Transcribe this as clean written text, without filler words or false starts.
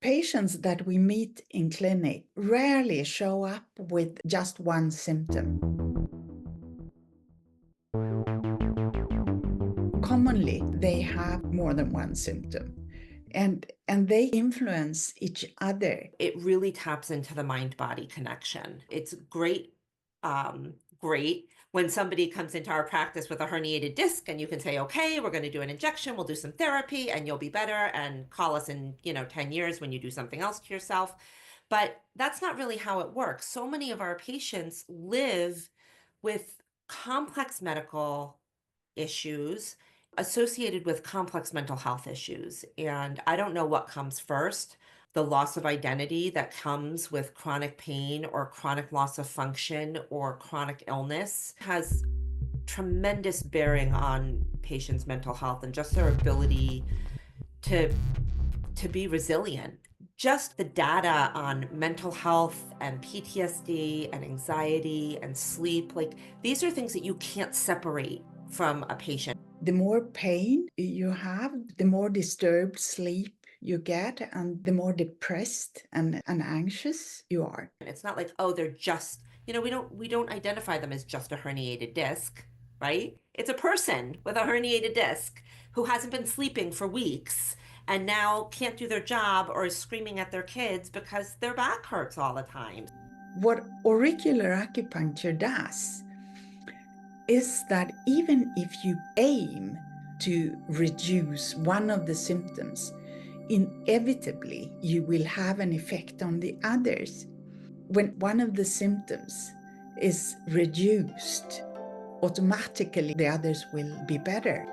Patients that we meet in clinic rarely show up with just one symptom. Commonly, they have more than one symptom, and they influence each other. It really taps into the mind-body connection. It's great when somebody comes into our practice with a herniated disc and you can say, okay, we're going to do an injection, we'll do some therapy and you'll be better, and call us in, 10 years when you do something else to yourself. But that's not really how it works. So many of our patients live with complex medical issues associated with complex mental health issues. And I don't know what comes first. The loss of identity that comes with chronic pain or chronic loss of function or chronic illness has tremendous bearing on patients' mental health and just their ability to be resilient. Just the data on mental health and PTSD and anxiety and sleep, like these are things that you can't separate from a patient. The more pain you have, the more disturbed sleep you get, and the more depressed and anxious you are. It's not like, oh, they're just, we don't identify them as just a herniated disc, right? It's a person with a herniated disc who hasn't been sleeping for weeks and now can't do their job or is screaming at their kids because their back hurts all the time. What auricular acupuncture does is that even if you aim to reduce one of the symptoms, inevitably you will have an effect on the others. When one of the symptoms is reduced, automatically the others will be better.